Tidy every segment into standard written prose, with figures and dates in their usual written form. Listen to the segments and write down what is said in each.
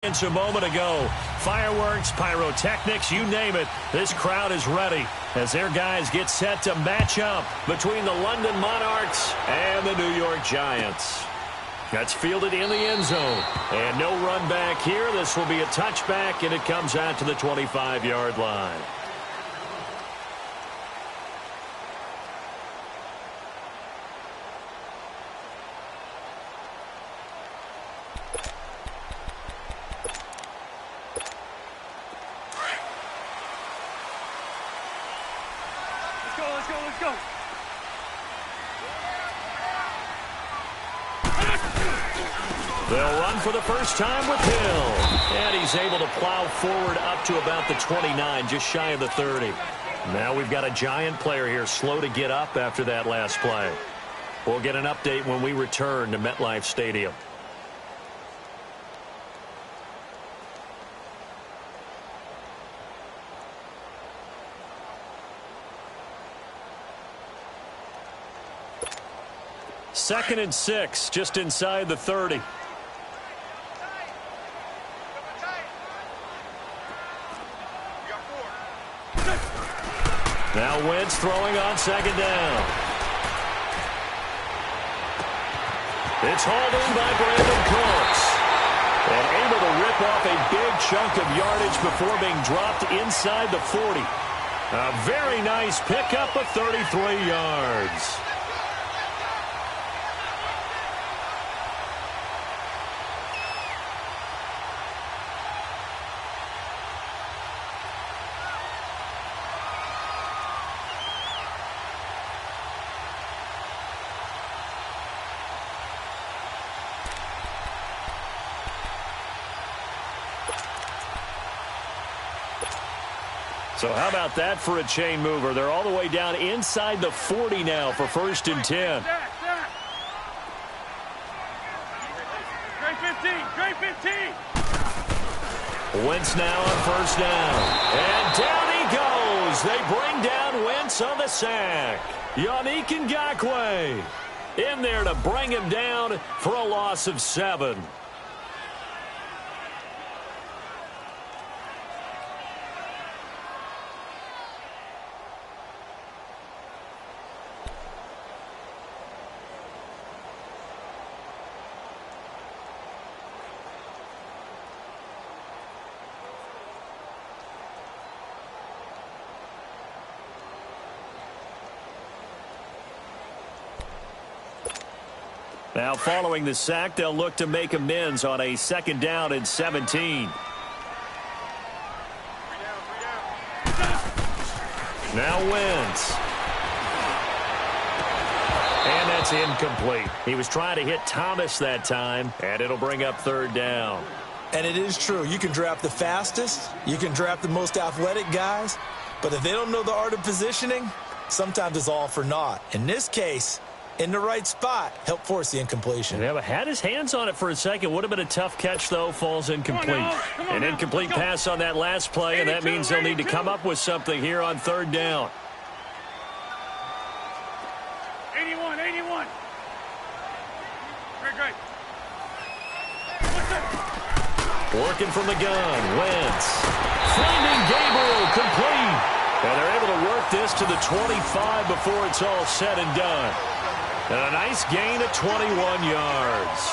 A moment ago, fireworks, pyrotechnics, you name it, this crowd is ready as their guys get set to match up between the London Monarchs and the New York Giants. That's fielded in the end zone, and no run back here. This will be a touchback, and it comes out to the 25-yard line. Let's go. They'll run for the first time with Hill. And he's able to plow forward up to about the 29, just shy of the 30. Now we've got a Giant player here slow to get up after that last play. We'll get an update when we return to MetLife Stadium. Second and 6, just inside the 30. Now Wentz throwing on second down. It's hauled in by Brandon Cooks. And able to rip off a big chunk of yardage before being dropped inside the 40. A very nice pickup of 33 yards. So how about that for a chain mover? They're all the way down inside the 40 now for 1st and 10. Great 15. Wentz now on 1st down. And down he goes. They bring down Wentz on the sack. Yannick Ngakoue in there to bring him down for a loss of 7. Now following the sack, they'll look to make amends on a 2nd down and 17. Now Wentz. And that's incomplete. He was trying to hit Thomas that time, and it'll bring up 3rd down. And it is true. You can draft the fastest. You can draft the most athletic guys. But if they don't know the art of positioning, sometimes it's all for naught. In this case, in the right spot, help force the incompletion. Yeah, but had his hands on it for a second. Would have been a tough catch, though. Falls incomplete. An incomplete pass on that last play, and that means they'll need to come up with something here on 3rd down. 81. Great. Working from the gun, Wentz. Finding Gabriel, complete. And they're able to work this to the 25 before it's all said and done. And a nice gain of 21 yards.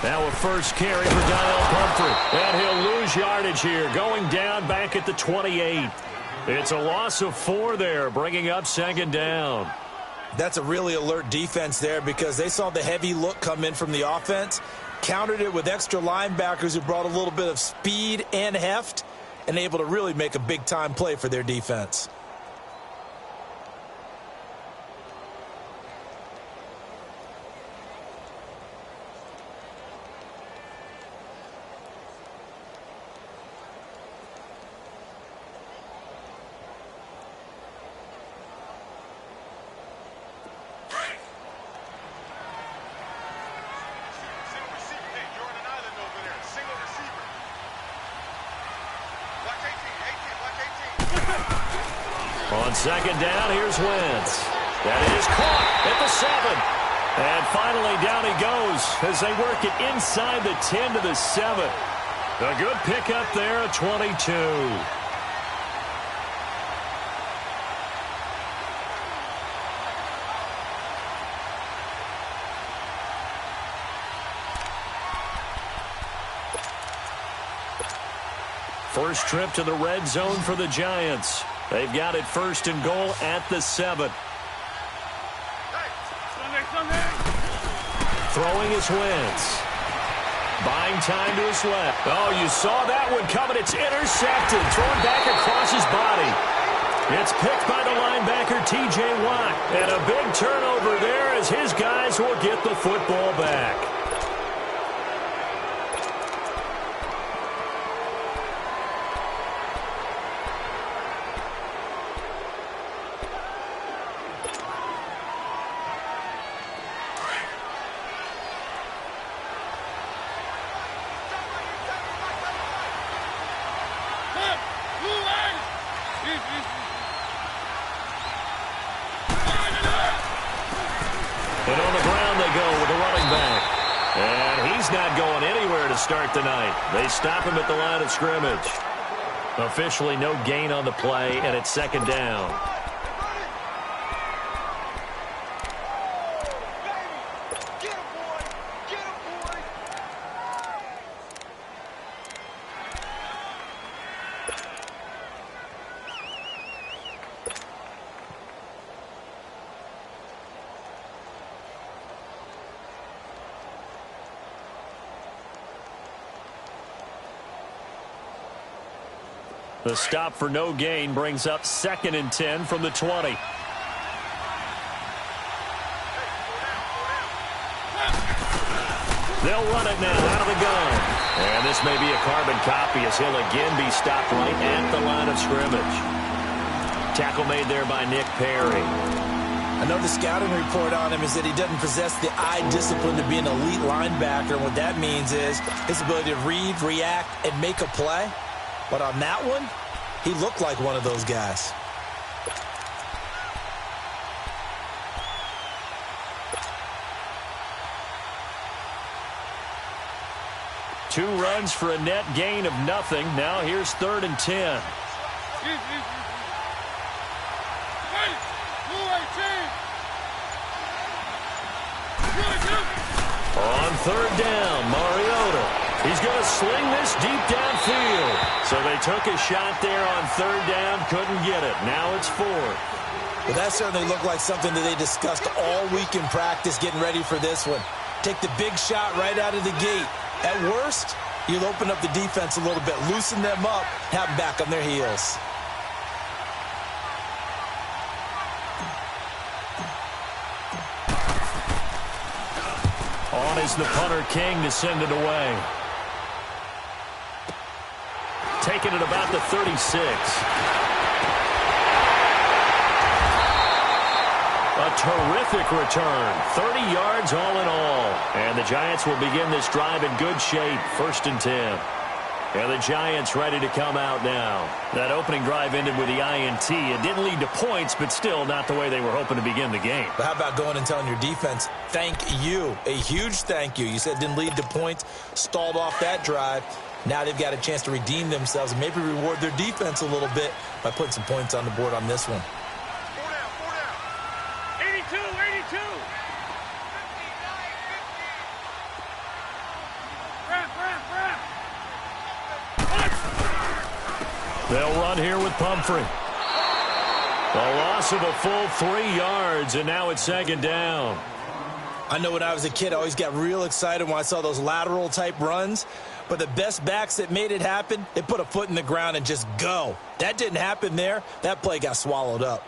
Now a first carry for Donnell Pumphrey. And he'll lose yardage here, going down back at the 28. It's a loss of 4 there, bringing up 2nd down. That's a really alert defense there because they saw the heavy look come in from the offense, countered it with extra linebackers who brought a little bit of speed and heft, and able to really make a big-time play for their defense. On second down, here's Wentz. That is caught at the 7. And finally down he goes as they work it inside the 10 to the 7. A good pickup there at 22. First trip to the red zone for the Giants. They've got it first and goal at the 7. Throwing his Wentz. Buying time to his left. Oh, you saw that one coming. It's intercepted. Thrown back across his body. It's picked by the linebacker, T.J. Watt. And a big turnover there as his guys will get the football back. And on the ground they go with a running back. And he's not going anywhere to start the night. They stop him at the line of scrimmage. Officially no gain on the play, and it's second down. The stop for no gain brings up second and 10 from the 20. They'll run it now out of the gun. And this may be a carbon copy as he'll again be stopped right at the line of scrimmage. Tackle made there by Nick Perry. I know the scouting report on him is that he doesn't possess the eye discipline to be an elite linebacker. And what that means is his ability to read, react, and make a play. But on that one, he looked like one of those guys. Two runs for a net gain of nothing. Now here's third and 10. On third down, Mariota. He's going to sling this deep downfield. So they took a shot there on third down, couldn't get it. Now it's fourth. Well, that certainly looked like something that they discussed all week in practice getting ready for this one. Take the big shot right out of the gate. At worst, you'll open up the defense a little bit, loosen them up, have them back on their heels. On is the punter King to send it away. Taking it about the 36. A terrific return. 30 yards all in all. And the Giants will begin this drive in good shape. First and 10. And the Giants ready to come out now. That opening drive ended with the INT. It didn't lead to points, but still not the way they were hoping to begin the game. But how about going and telling your defense, thank you. A huge thank you. You said it didn't lead to points, stalled off that drive. Now they've got a chance to redeem themselves and maybe reward their defense a little bit by putting some points on the board on this one. 82, 82. They'll run here with Pumphrey. A loss of a full 3 yards, and now it's second down. I know when I was a kid, I always got real excited when I saw those lateral-type runs. But the best backs that made it happen, they put a foot in the ground and just go. That didn't happen there. That play got swallowed up.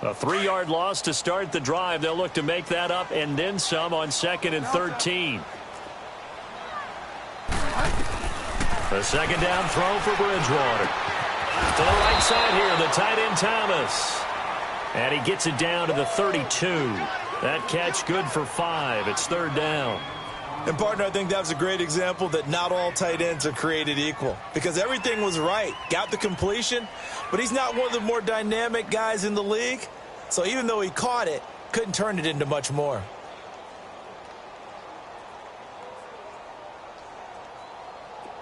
A 3-yard loss to start the drive. They'll look to make that up and then some on second and 13. A second down throw for Bridgewater. To the right side here, the tight end Thomas. And he gets it down to the 32. That catch good for 5. It's third down. And, partner, I think that was a great example that not all tight ends are created equal because everything was right. Got the completion, but he's not one of the more dynamic guys in the league. So even though he caught it, couldn't turn it into much more.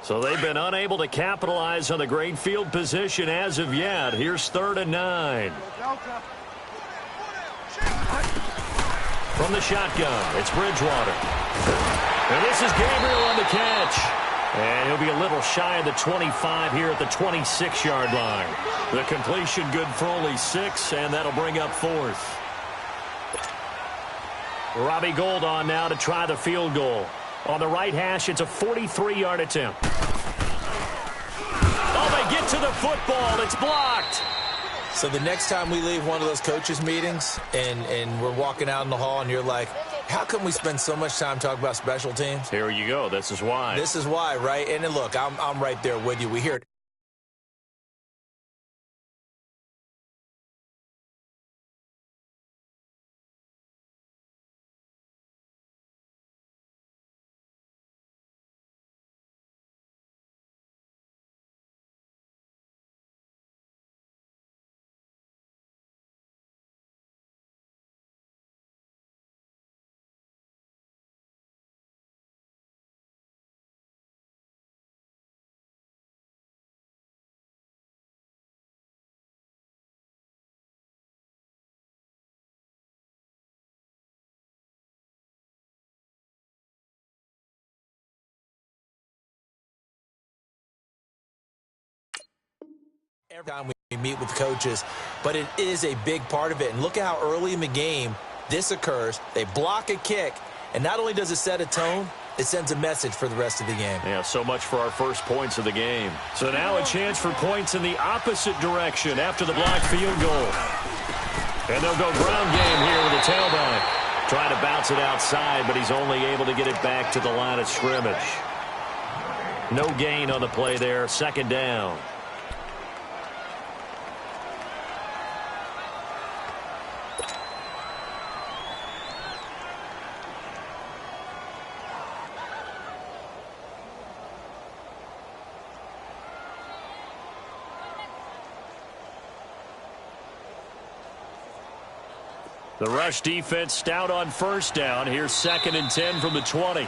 So they've been unable to capitalize on the great field position as of yet. Here's 3rd and 9. From the shotgun, it's Bridgewater. And this is Gabriel on the catch. And he'll be a little shy of the 25 here at the 26-yard line. The completion good for only 6, and that'll bring up 4th. Robbie Gould on now to try the field goal. On the right hash, it's a 43-yard attempt. Oh, they get to the football. It's blocked. So the next time we leave one of those coaches' meetings and we're walking out in the hall and you're like, how come we spend so much time talking about special teams? Here you go. This is why. This is why, right? And then look, I'm right there with you. We hear it. Every time we meet with coaches, but it is a big part of it. And look at how early in the game this occurs. They block a kick, and not only does it set a tone, it sends a message for the rest of the game. Yeah, so much for our first points of the game. So now a chance for points in the opposite direction after the blocked field goal. And they'll go ground game here with the tailback. Trying to bounce it outside, but he's only able to get it back to the line of scrimmage. No gain on the play there. Second down. The rush defense stout on first down. Here's 2nd and 10 from the 20.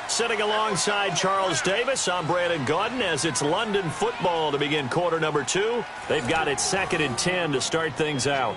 Sitting alongside Charles Davis, I'm Brandon Gaudin as it's London football to begin quarter number 2. They've got it 2nd and 10 to start things out.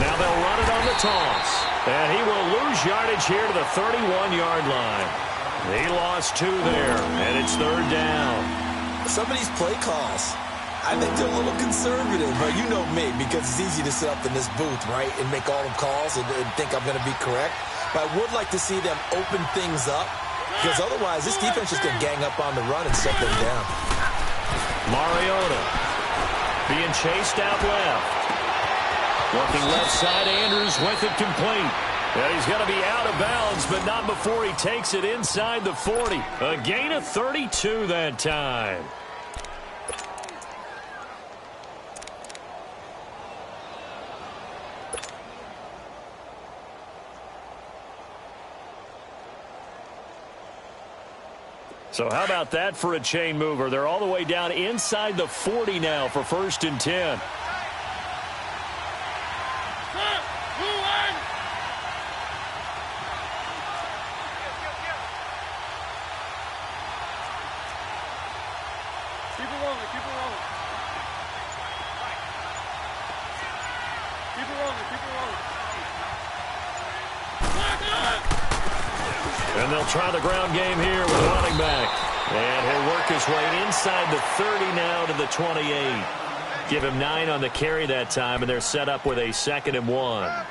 Now they'll run it on the toss. And he will lose yardage here to the 31-yard line. He lost 2 there, and it's 3rd down. Some of these play calls, I think they're a little conservative. But you know me, because it's easy to sit up in this booth, right, and make all the calls and think I'm going to be correct. But I would like to see them open things up, because otherwise this defense is going to gang up on the run and shut them down. Mariota being chased out left. Working left side, Andrews with it complete. And he's going to be out of bounds, but not before he takes it inside the 40. A gain of 32 that time. So how about that for a chain mover? They're all the way down inside the 40 now for 1st and 10. And they'll try the ground game here with running back. And he'll work his way inside the 30 now to the 28. Give him 9 on the carry that time, and they're set up with a 2nd and 1.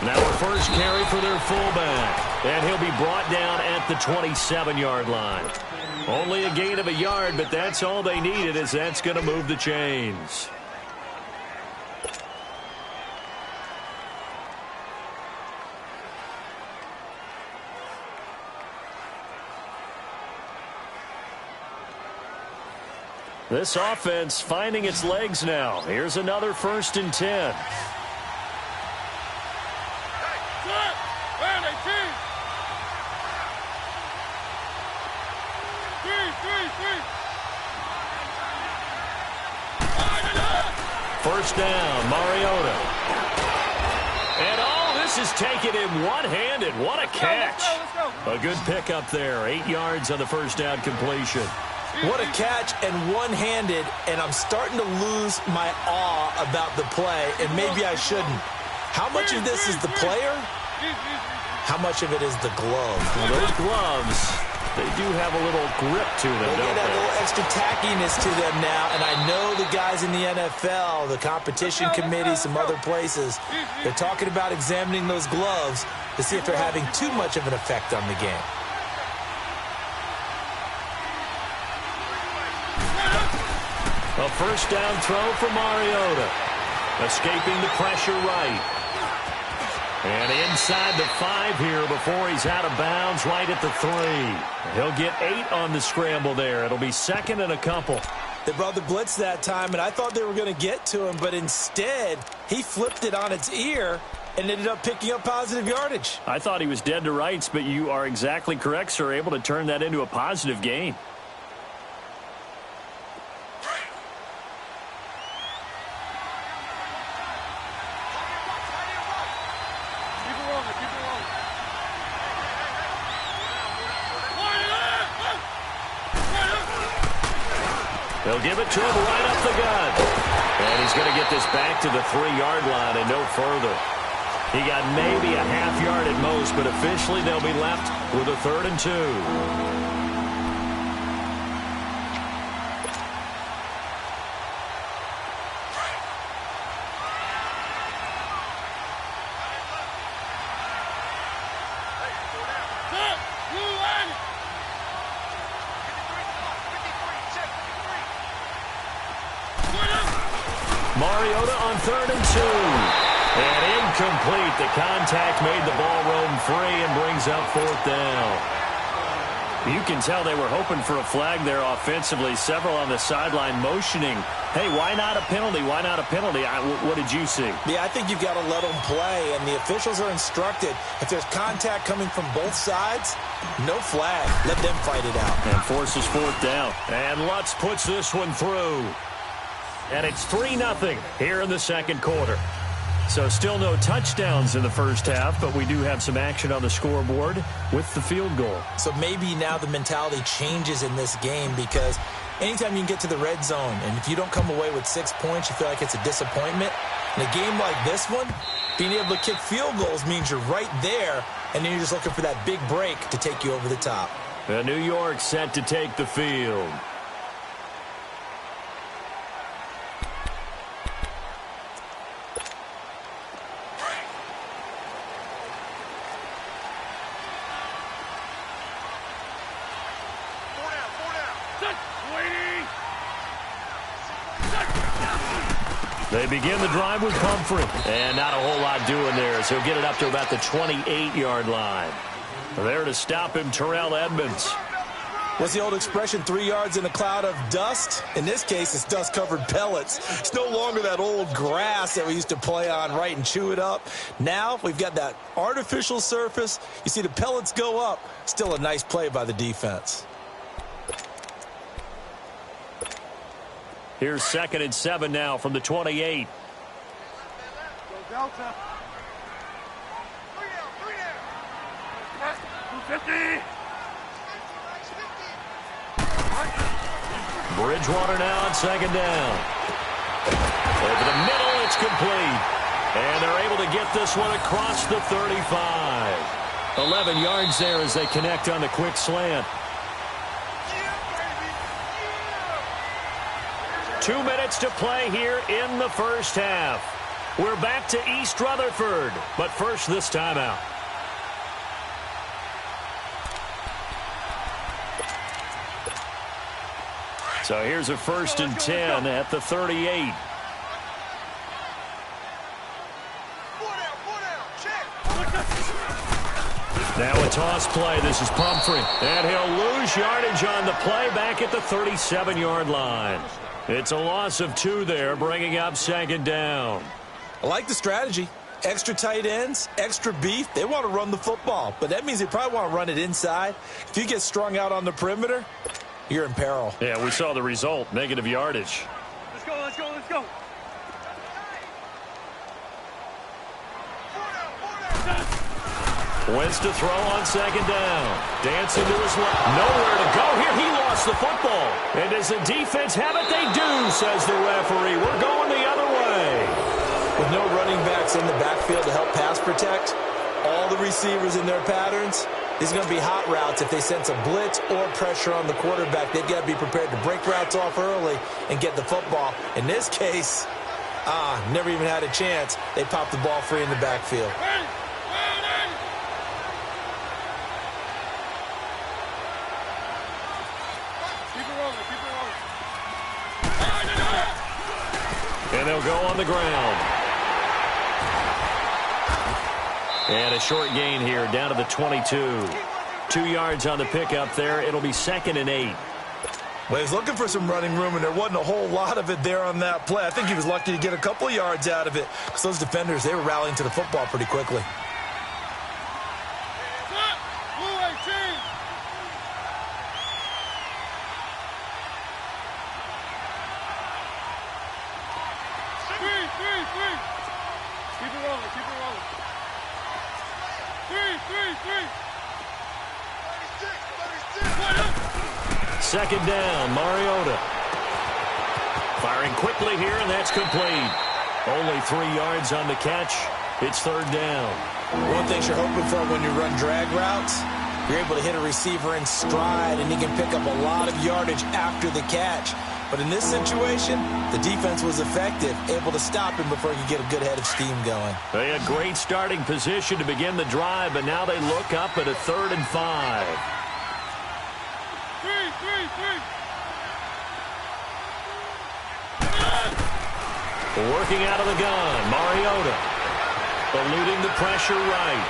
Now a first carry for their fullback. And he'll be brought down at the 27-yard line. Only a gain of a yard, but that's all they needed, as that's going to move the chains. This offense finding its legs now. Here's another 1st and 10. First down, Mariota. And this is taken in one-handed. What a catch. A good pickup there. 8 yards on the first down completion. What a catch and one-handed, and I'm starting to lose my awe about the play, and maybe I shouldn't. How much of this is the player? How much of it is the glove? Well, those gloves, they do have a little grip to them, they don't get a they? little extra tackiness to them now, and I know the guys in the NFL, the competition committee, some other places, they're talking about examining those gloves to see if they're having too much of an effect on the game. A first down throw for Mariota. Escaping the pressure right. And inside the 5 here before he's out of bounds right at the 3. He'll get 8 on the scramble there. It'll be 2nd and a couple. They brought the blitz that time, and I thought they were going to get to him, but instead he flipped it on its ear and ended up picking up positive yardage. I thought he was dead to rights, but you are exactly correct, sir. Able to turn that into a positive gain. They'll give it to him right up the gut. And he's going to get this back to the 3-yard line and no further. He got maybe a half yard at most, but officially they'll be left with a 3rd and 2. Mariota on 3rd and 2. And incomplete. The contact made the ball roam free and brings up 4th down. You can tell they were hoping for a flag there offensively. Several on the sideline motioning, hey, why not a penalty? Why not a penalty? What did you see? Yeah, I think you've got to let them play, and the officials are instructed, if there's contact coming from both sides, no flag. Let them fight it out. And forces 4th down. And Lutz puts this one through. And it's 3-0 here in the 2nd quarter. So still no touchdowns in the first half, but we do have some action on the scoreboard with the field goal. So maybe now the mentality changes in this game, because anytime you can get to the red zone, and if you don't come away with 6 points, you feel like it's a disappointment. In a game like this one, being able to kick field goals means you're right there, and then you're just looking for that big break to take you over the top. New York set to take the field. They begin the drive with Pumphrey. And not a whole lot doing there, so he'll get it up to about the 28-yard line. There to stop him, Terrell Edmonds. What's the old expression, 3 yards in a cloud of dust? In this case, it's dust-covered pellets. It's no longer that old grass that we used to play on, right, and chew it up. Now we've got that artificial surface. You see the pellets go up. Still a nice play by the defense. Here's 2nd and 7 now from the 28. Go Delta. 250. Bridgewater now on 2nd down. Over the middle, it's complete. And they're able to get this one across the 35. 11 yards there as they connect on the quick slant. 2 minutes to play here in the first half. We're back to East Rutherford, but first this timeout. So here's a 1st and 10 at the 38. Now a toss play. This is Pumphrey. And he'll lose yardage on the play back at the 37-yard line. It's a loss of 2 there, bringing up 2nd down. I like the strategy. Extra tight ends, extra beef. They want to run the football, but that means they probably want to run it inside. If you get strung out on the perimeter, you're in peril. Yeah, we saw the result, negative yardage. Let's go, let's go, let's go. Wentz to throw on 2nd down. Dancing to his left. Nowhere to go here. He lost the football. And does the defense have it? They do, says the referee. We're going the other way. With no running backs in the backfield to help pass protect, all the receivers in their patterns, these are going to be hot routes. If they sense a blitz or pressure on the quarterback, they've got to be prepared to break routes off early and get the football. In this case, never even had a chance. They popped the ball free in the backfield. And they'll go on the ground. And a short gain here down to the 22. 2 yards on the pickup there. It'll be 2nd and 8. Well, he was looking for some running room, and there wasn't a whole lot of it there on that play. I think he was lucky to get a couple yards out of it because those defenders, they were rallying to the football pretty quickly. Keep it rolling, keep it rolling. 2nd down, Mariota. Firing quickly here, and that's complete. Only 3 yards on the catch. It's 3rd down. One thing you're hoping for when you run drag routes, you're able to hit a receiver in stride, and he can pick up a lot of yardage after the catch. But in this situation, the defense was effective, able to stop him before he could get a good head of steam going. They had great starting position to begin the drive, but now they look up at a 3rd and 5. 3. Working out of the gun, Mariota. Eluding the pressure right.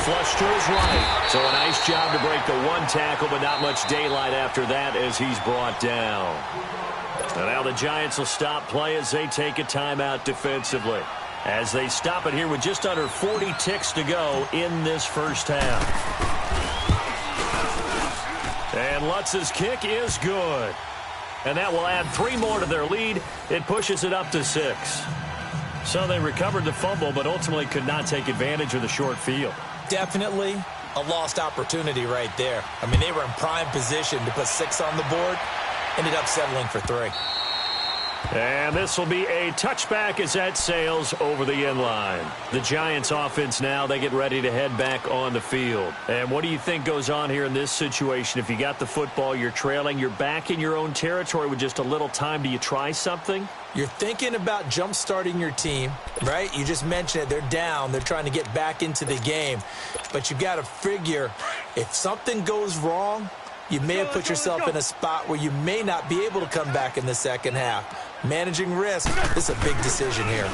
Flush to his right. So a nice job to break the 1 tackle, but not much daylight after that as he's brought down. And now the Giants will stop play as they take a timeout defensively. As they stop it here with just under 40 ticks to go in this first half. And Lutz's kick is good. And that will add 3 more to their lead. It pushes it up to 6. So they recovered the fumble, but ultimately could not take advantage of the short field. Definitely a lost opportunity right there. I mean, they were in prime position to put 6 on the board. Ended up settling for 3. And this will be a touchback as that sails over the end line. The Giants offense now, they get ready to head back on the field. And what do you think goes on here in this situation? If you got the football, you're trailing, you're back in your own territory with just a little time. Do you try something? You're thinking about jump-starting your team, right? You just mentioned it. They're down. They're trying to get back into the game. But you've got to figure if something goes wrong, you may have put yourself in a spot where you may not be able to come back in the second half. Managing risk, this is a big decision here.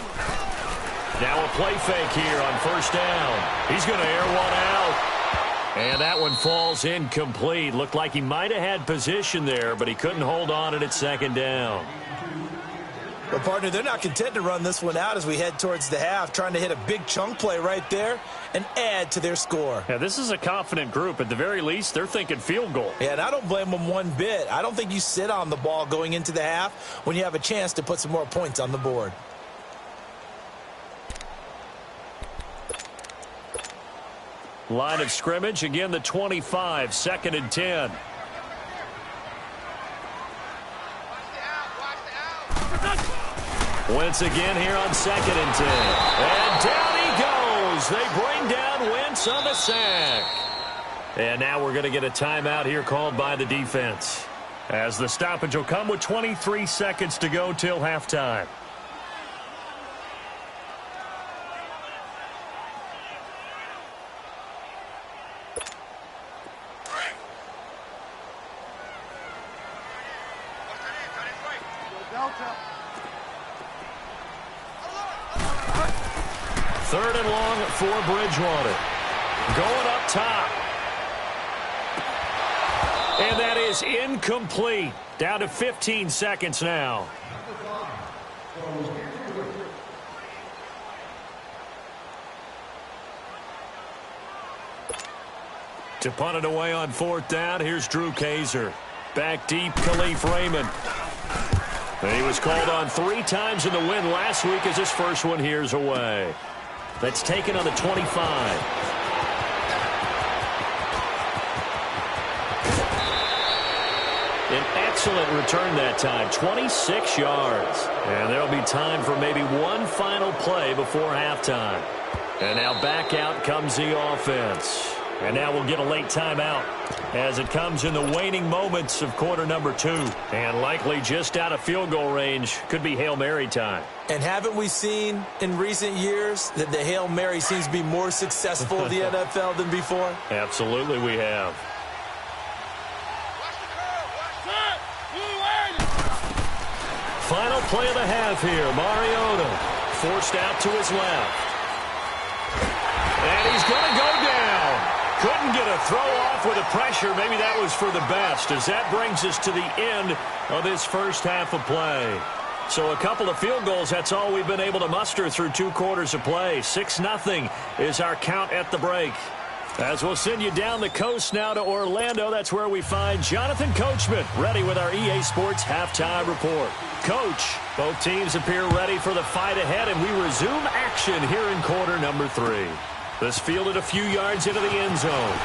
Now a play fake here on 1st down. He's going to air one out. And that one falls incomplete. Looked like he might have had position there, but he couldn't hold on it at 2nd down. Well, partner, they're not content to run this one out as we head towards the half, trying to hit a big chunk play right there and add to their score. Yeah, this is a confident group. At the very least, they're thinking field goal. Yeah, and I don't blame them one bit. I don't think you sit on the ball going into the half when you have a chance to put some more points on the board. Line of scrimmage, again the 25, 2nd and 10. Wentz again here on 2nd and 10. And down he goes. They bring down Wentz on the sack. And now we're going to get a timeout here called by the defense, as the stoppage will come with 23 seconds to go till halftime. Third and long for Bridgewater. Going up top. And that is incomplete. Down to 15 seconds now. To punt it away on 4th down, here's Drew Kaiser. Back deep, Khalif Raymond. And he was called on 3 times in the win last week as his first one here's away. That's taken on the 25. An excellent return that time, 26 yards. And there'll be time for maybe one final play before halftime. And now back out comes the offense. And now we'll get a late timeout as it comes in the waning moments of quarter number 2. And likely just out of field goal range. Could be Hail Mary time. And haven't we seen in recent years that the Hail Mary seems to be more successful in the NFL than before? Absolutely we have. Final play of the half here. Mariota forced out to his left. And he's going to go down. Couldn't get a throw off with the pressure. Maybe that was for the best, as that brings us to the end of this first half of play. So a couple of field goals, that's all we've been able to muster through 2 quarters of play. 6-0 is our count at the break. As we'll send you down the coast now to Orlando, that's where we find Jonathan Coachman, ready with our EA Sports halftime report. Coach, both teams appear ready for the fight ahead, and we resume action here in quarter number 3. This fielded a few yards into the end zone.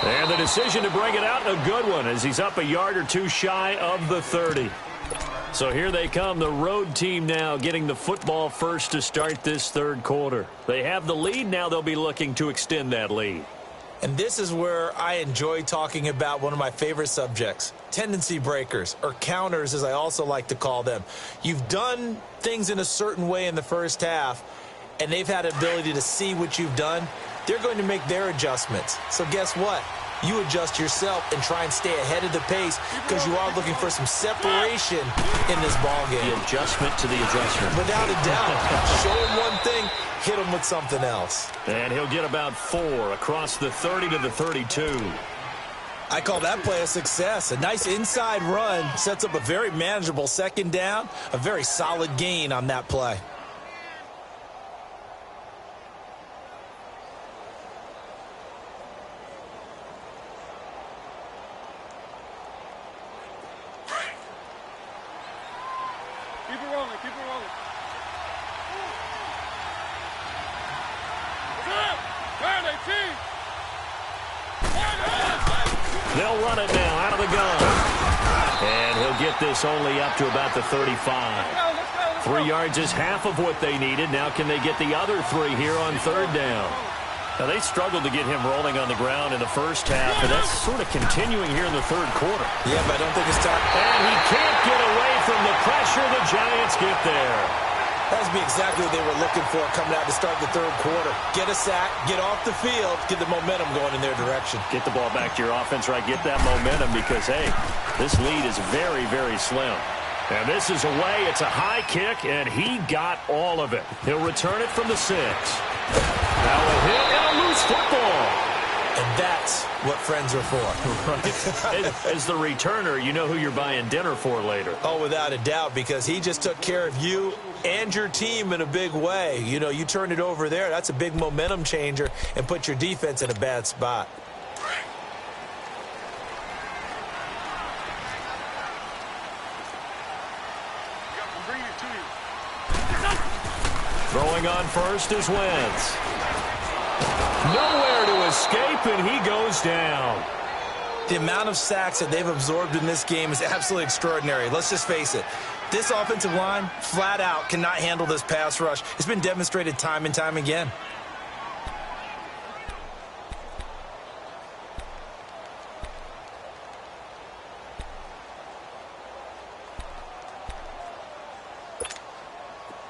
And the decision to bring it out, a good one, as he's up a yard or 2 shy of the 30. So here they come, the road team now getting the football first to start this 3rd quarter. They have the lead, now they'll be looking to extend that lead. And this is where I enjoy talking about one of my favorite subjects, tendency breakers, or counters as I also like to call them. You've done things in a certain way in the first half, and they've had an ability to see what you've done. They're going to make their adjustments. So guess what? You adjust yourself and try and stay ahead of the pace because you are looking for some separation in this ball game. The adjustment to the adjustment. Without a doubt. Show him one thing, hit him with something else. And he'll get about 4 across the 30 to the 32. I call that play a success. A nice inside run sets up a very manageable 2nd down, a very solid gain on that play. Keep it rolling, keep it rolling. Turn 18. They'll run it now out of the gun. And he'll get this only up to about the 35. 3 yards is half of what they needed. Now can they get the other 3 here on 3rd down? Now they struggled to get him rolling on the ground in the first half, and that's sort of continuing here in the 3rd quarter. Yeah, but I don't think it's time. And he can't get away from the pressure. The Giants get there. That would be exactly what they were looking for coming out to start the 3rd quarter. Get a sack, get off the field, get the momentum going in their direction. Get the ball back to your offense, right? Get that momentum because, hey, this lead is very, very slim. And this is away. It's a high kick, and he got all of it. He'll return it from the 6. Now a hit and a loose football. And that's what friends are for. Right. As the returner, you know who you're buying dinner for later. Oh, without a doubt, because he just took care of you and your team in a big way. You know, you turned it over there. That's a big momentum changer and put your defense in a bad spot. Throwing on first is Wentz. Nowhere to escape, and he goes down. The amount of sacks that they've absorbed in this game is absolutely extraordinary. Let's just face it. This offensive line, flat out, cannot handle this pass rush. It's been demonstrated time and time again.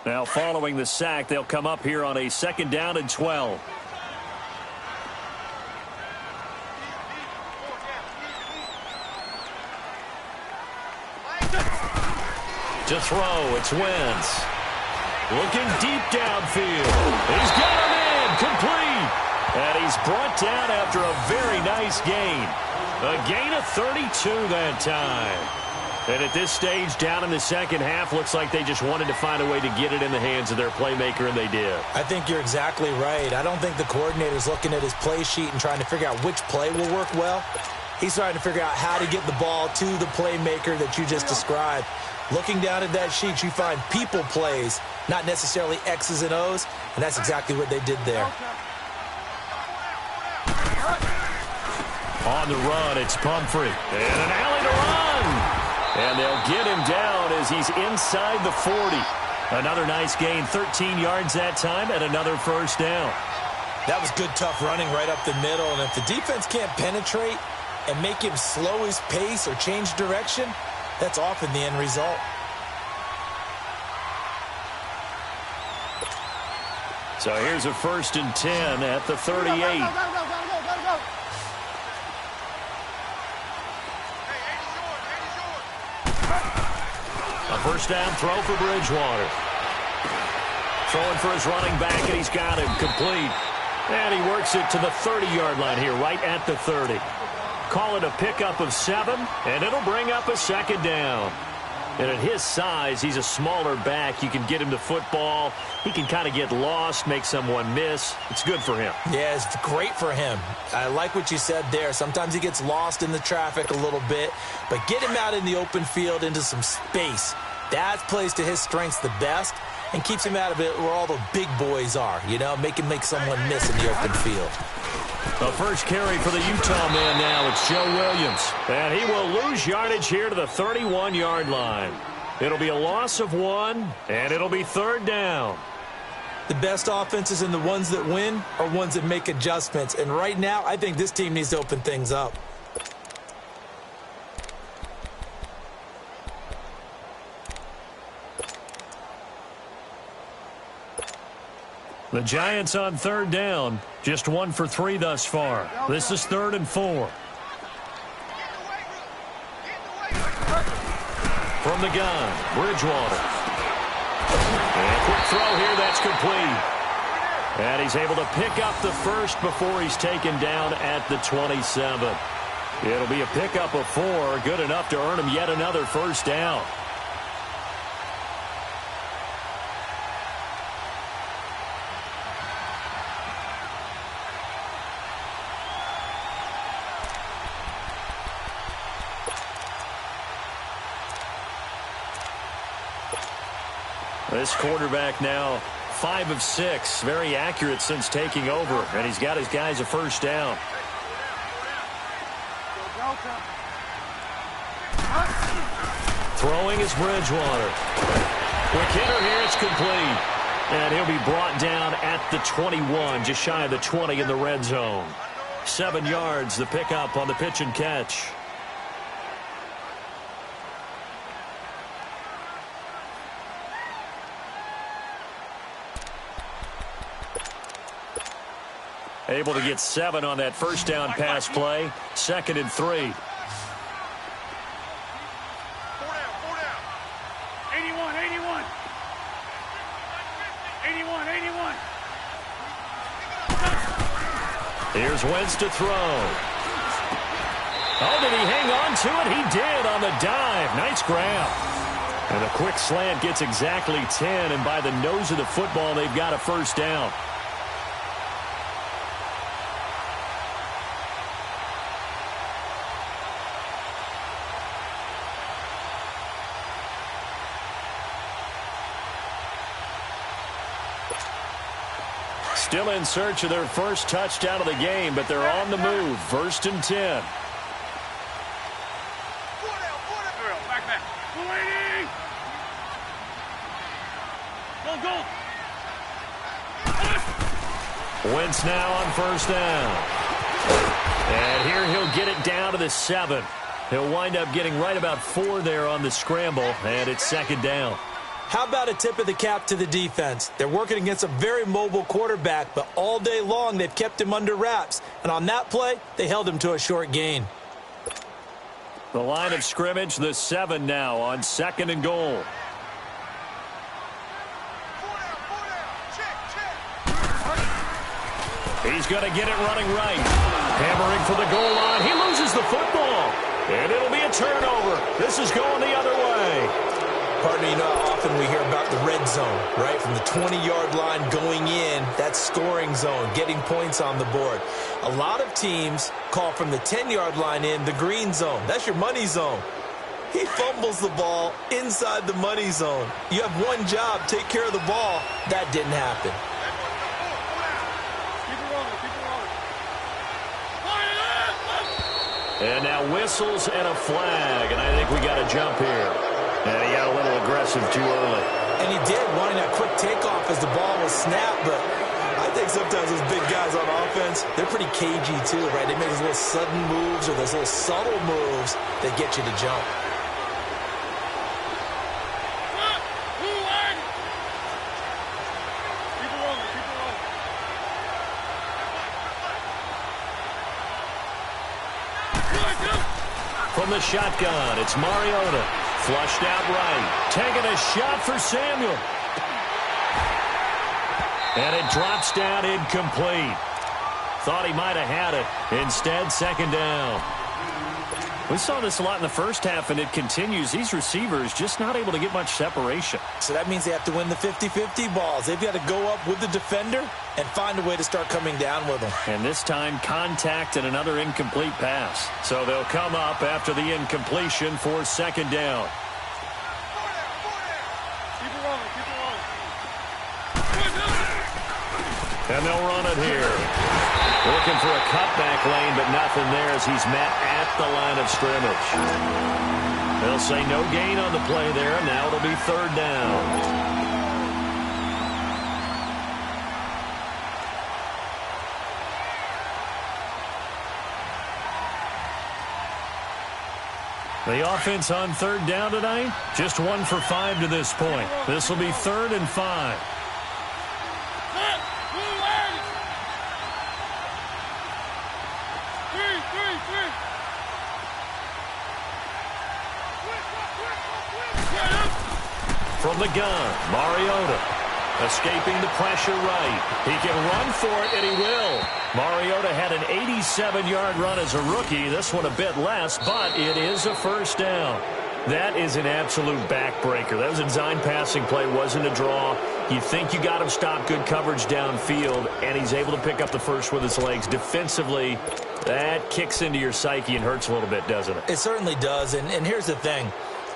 Now, following the sack, they'll come up here on a 2nd down and 12. To throw, it's Wentz. Looking deep downfield. He's got him in, complete. And he's brought down after a very nice gain. A gain of 32 that time. And at this stage, down in the second half, looks like they just wanted to find a way to get it in the hands of their playmaker, and they did. I think you're exactly right. I don't think the coordinator's looking at his play sheet and trying to figure out which play will work well. He's trying to figure out how to get the ball to the playmaker that you just described. Looking down at that sheet, you find people plays, not necessarily X's and O's, and that's exactly what they did there. On the run, it's Pumphrey. And an alley to run. And they'll get him down as he's inside the 40. Another nice gain, 13 yards that time, and another first down. That was good, tough running right up the middle, and if the defense can't penetrate and make him slow his pace or change direction, that's often the end result. So here's a 1st and 10 at the 38. A first down throw for Bridgewater. Throwing for his running back, and he's got him complete. And he works it to the 30-yard line here, right at the 30. Call it a pickup of 7, and it'll bring up a 2nd down. And at his size, he's a smaller back. You can get him the football. He can kind of get lost, make someone miss. It's good for him. Yeah, it's great for him. I like what you said there. Sometimes he gets lost in the traffic a little bit, but get him out in the open field into some space. That plays to his strengths the best and keeps him out of it where all the big boys are, you know, make someone miss in the open field. The first carry for the Utah man now. It's Joe Williams. And he will lose yardage here to the 31-yard line. It'll be a loss of 1, and it'll be 3rd down. The best offenses and the ones that win are ones that make adjustments. And right now, I think this team needs to open things up. The Giants on 3rd down. Just 1 for 3 thus far. This is 3rd and 4. From the gun, Bridgewater. And a quick throw here, that's complete. And he's able to pick up the first before he's taken down at the 27. It'll be a pickup of 4, good enough to earn him yet another first down. This quarterback now 5 of 6. Very accurate since taking over. And he's got his guys a first down. Throwing is Bridgewater. Quick hitter here. It's complete. And he'll be brought down at the 21, just shy of the 20 in the red zone. 7 yards, the pickup on the pitch and catch. Able to get 7 on that first down pass play. 2nd and 3. 4 down. 81, 81. 81, 81. Here's Wentz to throw. Oh, did he hang on to it? He did on the dive. Nice grab. And a quick slant gets exactly 10, and by the nose of the football, they've got a first down. Still in search of their first touchdown of the game, but they're on the move. 1st and 10. Back. Go. Wentz now on 1st down. And here he'll get it down to the 7. He'll wind up getting right about 4 there on the scramble, and it's 2nd down. How about a tip of the cap to the defense? They're working against a very mobile quarterback, but all day long they've kept him under wraps. And on that play, they held him to a short gain. The line of scrimmage, the 7 now on 2nd and goal. He's going to get it running right. Hammering for the goal line. He loses the football. And it'll be a turnover. This is going the other way. Partner, you know how often we hear about the red zone, right? From the 20-yard line going in, that scoring zone, getting points on the board. A lot of teams call from the 10-yard line in the green zone. That's your money zone. He fumbles the ball inside the money zone. You have one job, take care of the ball. That didn't happen. And now whistles and a flag, and I think we got a jump here. And he got a little aggressive too early. And he did, wanting that quick takeoff as the ball was snapped, but I think sometimes those big guys on offense, they're pretty cagey too, right? They make those little sudden moves or those little subtle moves that get you to jump. From the shotgun, it's Mariota. Flushed out right. Taking a shot for Samuel. And it drops down incomplete. Thought he might have had it. Instead, 2nd down. We saw this a lot in the first half, and it continues. These receivers just not able to get much separation. So that means they have to win the 50-50 balls. They've got to go up with the defender and find a way to start coming down with them. And this time, contact and another incomplete pass. So they'll come up after the incompletion for 2nd down. And they'll run it here. Looking for a cutback lane, but nothing there as he's met at the line of scrimmage. They'll say no gain on the play there, and now it'll be 3rd down. The offense on 3rd down tonight, just 1 for 5 to this point. This will be 3rd and 5. From the gun, Mariota. Escaping the pressure right. He can run for it, and he will. Mariota had an 87-yard run as a rookie. This one a bit less, but it is a 1st down. That is an absolute backbreaker. That was a design passing play, wasn't a draw. You think you got him stopped, good coverage downfield, and he's able to pick up the first with his legs. Defensively, that kicks into your psyche and hurts a little bit, doesn't it? It certainly does, and here's the thing.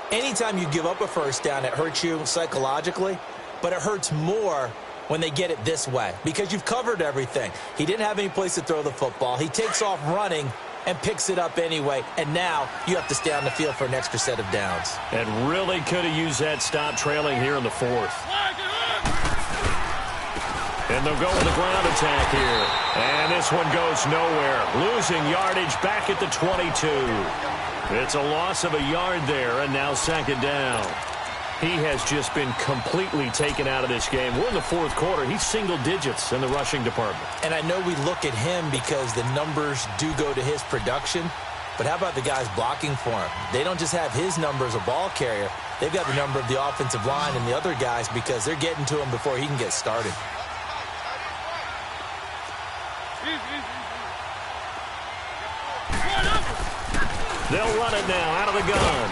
Anytime you give up a 1st down, it hurts you psychologically, but it hurts more when they get it this way because you've covered everything. He didn't have any place to throw the football. He takes off running and picks it up anyway, and now you have to stay on the field for an extra set of downs. And really could have used that stop trailing here in the 4th. And they'll go with the ground attack here. And this one goes nowhere. Losing yardage back at the 22. It's a loss of a yard there, and now 2nd down. He has just been completely taken out of this game. We're in the 4th quarter. He's single digits in the rushing department. And I know we look at him because the numbers do go to his production, but how about the guys blocking for him? They don't just have his number as a ball carrier. They've got the number of the offensive line and the other guys because they're getting to him before he can get started. They'll run it now out of the gun.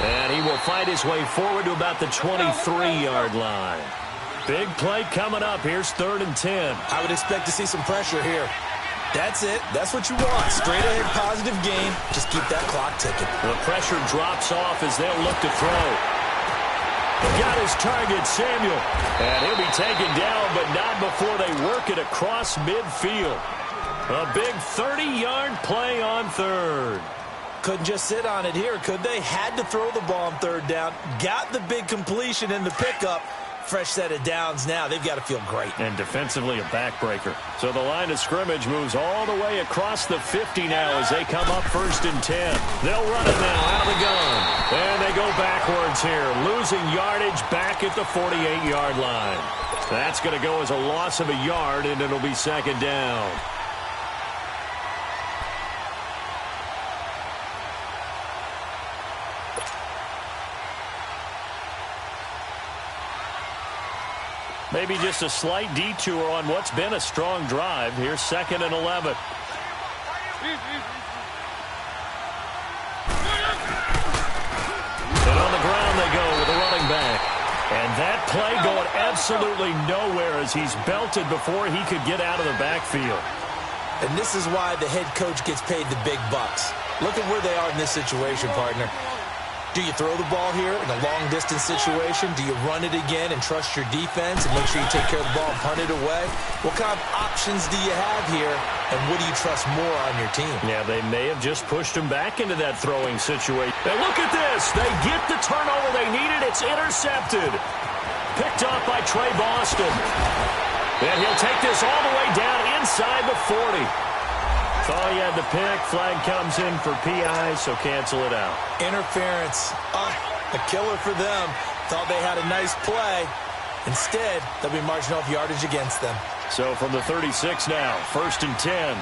And he will fight his way forward to about the 23-yard line. Big play coming up. Here's 3rd and 10. I would expect to see some pressure here. That's it. That's what you want. Straight ahead positive game. Just keep that clock ticking. The pressure drops off as they'll look to throw. Got his target, Samuel. And he'll be taken down, but not before they work it across midfield. A big 30-yard play on 3rd. Couldn't just sit on it here, could they? Had to throw the ball on 3rd down. Got the big completion in the pickup. Fresh set of downs now. They've got to feel great. And defensively a backbreaker. So the line of scrimmage moves all the way across the 50 now as they come up 1st and 10. They'll run it now out of the gun. And they go backwards here, losing yardage back at the 48-yard line. That's going to go as a loss of a yard, and it'll be 2nd down. Maybe just a slight detour on what's been a strong drive. Here's 2nd and 11. And on the ground they go with the running back. And that play going absolutely nowhere as he's belted before he could get out of the backfield. And this is why the head coach gets paid the big bucks. Look at where they are in this situation, partner. Do you throw the ball here in a long-distance situation? Do you run it again and trust your defense and make sure you take care of the ball and punt it away? What kind of options do you have here, and what do you trust more on your team? Yeah, they may have just pushed him back into that throwing situation. And look at this. They get the turnover they needed. It's intercepted. Picked off by Trey Boston. And he'll take this all the way down inside the 40. Thought he had the pick. Flag comes in for PI, so cancel it out. Interference. A killer for them. Thought they had a nice play. Instead, they'll be marching off yardage against them. So from the 36 now, 1st and 10.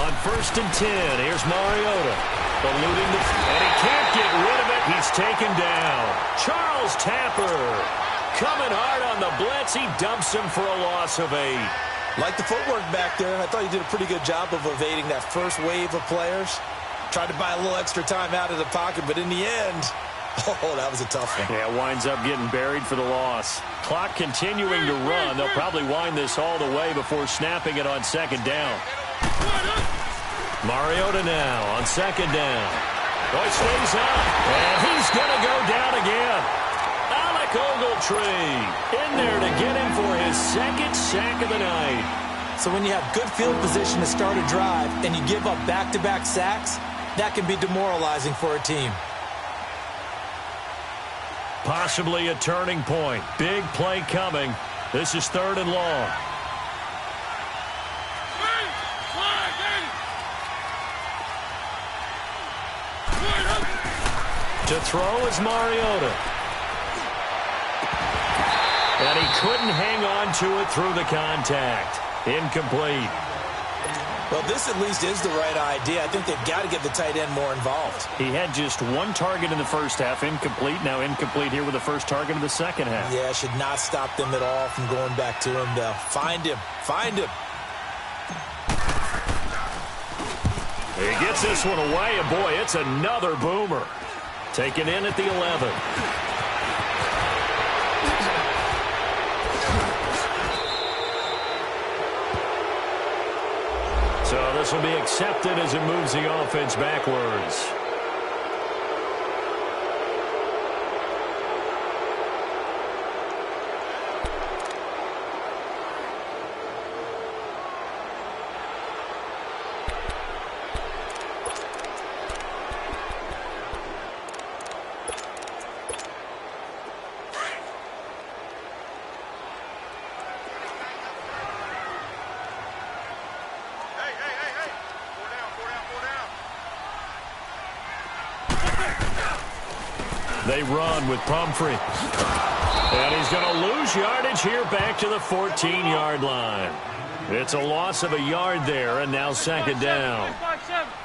On 1st and 10, here's Mariota. Eluding and he can't get rid of it. He's taken down. Charles Tapper coming hard on the blitz. He dumps him for a loss of 8. Like the footwork back there. I thought he did a pretty good job of evading that first wave of players. Tried to buy a little extra time out of the pocket, but in the end, oh, that was a tough one. Yeah, winds up getting buried for the loss. Clock continuing to run. They'll probably wind this all the way before snapping it on 2nd down. Mariota now on 2nd down. Oh, he stays up, and he's going to go down again. Alec Ogletree in there to get him for his 2nd sack of the night. So when you have good field position to start a drive and you give up back-to-back sacks, that can be demoralizing for a team. Possibly a turning point. Big play coming. This is 3rd and long. To throw is Mariota. And he couldn't hang on to it through the contact. Incomplete. Well, this at least is the right idea. I think they've got to get the tight end more involved. He had just 1 target in the first half. Incomplete. Now incomplete here with the first target of the second half. Yeah, should not stop them at all from going back to him, though. Find him. Find him. He gets this one away, and boy, it's another boomer. Taken in at the 11. So this will be accepted as it moves the offense backwards. They run with Pumphrey. And he's going to lose yardage here back to the 14-yard line. It's a loss of a yard there, and now second down.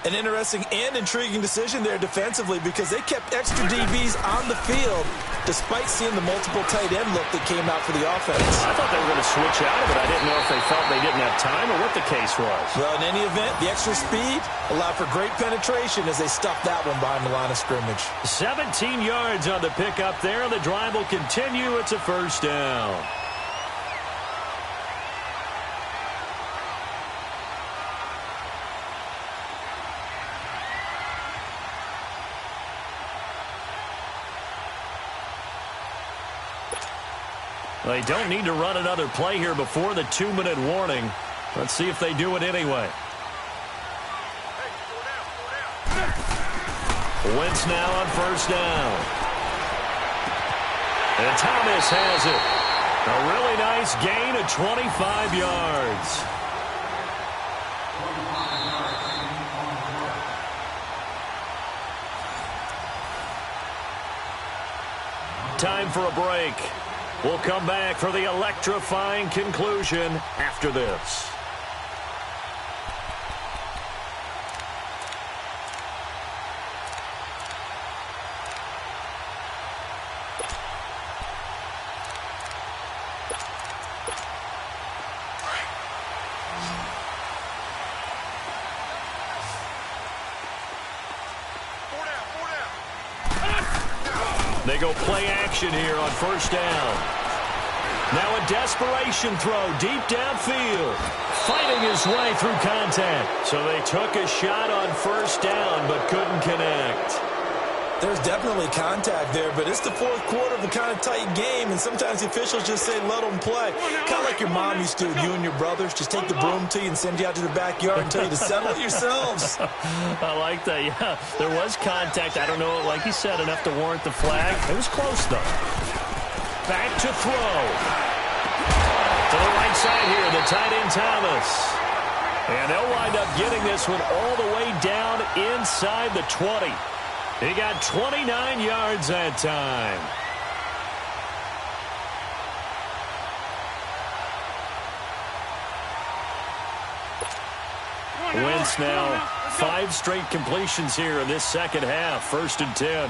An interesting and intriguing decision there defensively because they kept extra DBs on the field despite seeing the multiple tight end look that came out for the offense. I thought they were going to switch out of it. I didn't know if they felt they didn't have time or what the case was. Well, in any event, the extra speed allowed for great penetration as they stuffed that one behind the line of scrimmage. 17 yards on the pickup there. The drive will continue. It's a first down. They don't need to run another play here before the 2-minute warning. Let's see if they do it anyway. Wentz now on first down. And Thomas has it. A really nice gain of 25 yards. Time for a break. We'll come back for the electrifying conclusion after this. They go play action here on first down. Now a desperation throw deep downfield. Fighting his way through contact. So they took a shot on first down but couldn't connect. There's definitely contact there, but it's the fourth quarter of a kind of tight game, and sometimes the officials just say let them play. Kind of like your mom used to, you and your brothers, just take the broom to you and send you out to the backyard and tell you to settle it yourselves. I like that, yeah. There was contact. I don't know, like you said, enough to warrant the flag. It was close, though. Back to throw. To the right side here, the tight end Thomas. And they'll wind up getting this one all the way down inside the 20. He got 29 yards that time. Wentz now 5 straight completions here in this second half. First and 10.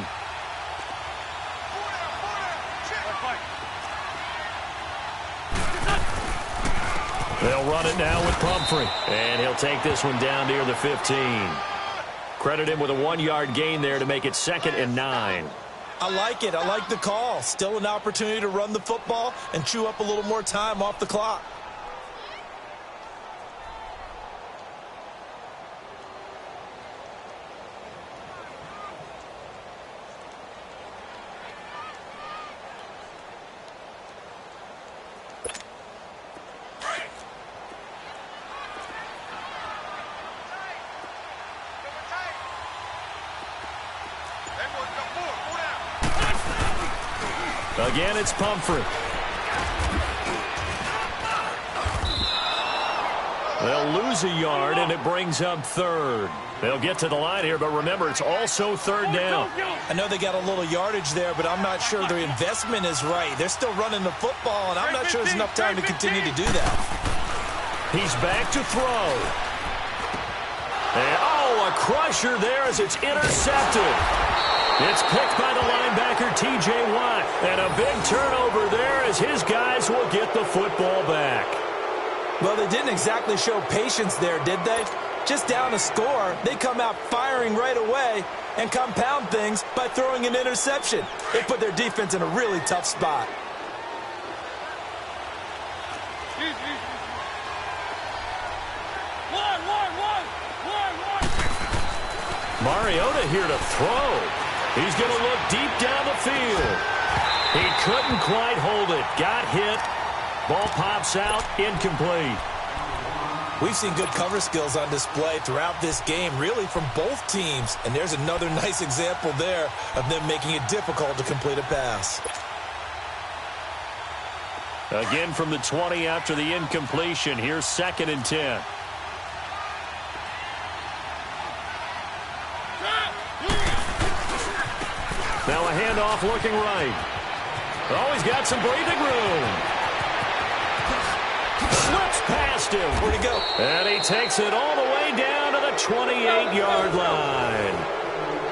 They'll run it now with Pumphrey. And he'll take this one down near the 15. Credit him with a 1-yard gain there to make it 2nd and 9. I like it. I like the call. Still an opportunity to run the football and chew up a little more time off the clock. Again, it's Pumphrey. They'll lose a yard, and it brings up 3rd. They'll get to the line here, but remember, it's also 3rd down. I know they got a little yardage there, but I'm not sure their investment is right. They're still running the football, and I'm not sure there's enough time to continue to do that. He's back to throw. And, a crusher there as it's intercepted. It's picked by the linebacker, T.J. Watt. And a big turnover there as his guys will get the football back. Well, they didn't exactly show patience there, did they? Just down a score, they come out firing right away and compound things by throwing an interception. They put their defense in a really tough spot. Mariota here to throw. He's going to look deep down the field. He couldn't quite hold it. Got hit. Ball pops out. Incomplete. We've seen good cover skills on display throughout this game, really from both teams. And there's another nice example there of them making it difficult to complete a pass. Again from the 20 after the incompletion. Here's 2nd and 10. Now a handoff looking right. Oh, he's got some breathing room. Slips past lost him. Where'd he go? And he takes it all the way down to the 28-yard line.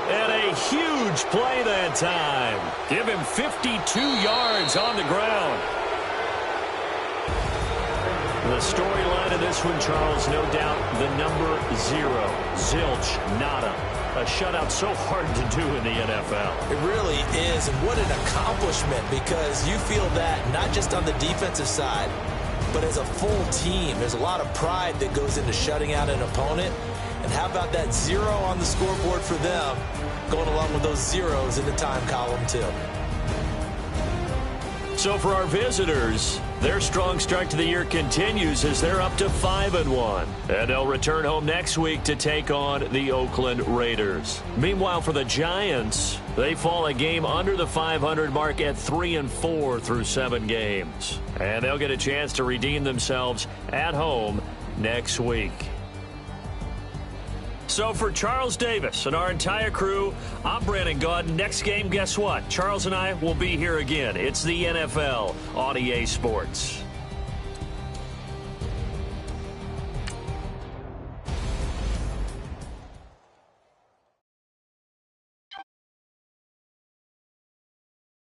And a huge play that time. Give him 52 yards on the ground. The storyline of this one, Charles, no doubt the number 0. Zilch, nada. A shutout so hard to do in the NFL. It really is, and what an accomplishment, because you feel that not just on the defensive side, but as a full team. There's a lot of pride that goes into shutting out an opponent. And how about that 0 on the scoreboard for them, going along with those zeros in the time column too. So for our visitors, their strong start to the year continues as they're up to 5-1. And they'll return home next week to take on the Oakland Raiders. Meanwhile, for the Giants, they fall a game under the 500 mark at 3-4 through 7 games. And they'll get a chance to redeem themselves at home next week. So for Charles Davis and our entire crew, I'm Brandon Gaudin. Next game, guess what? Charles and I will be here again. It's the NFL on EA Sports.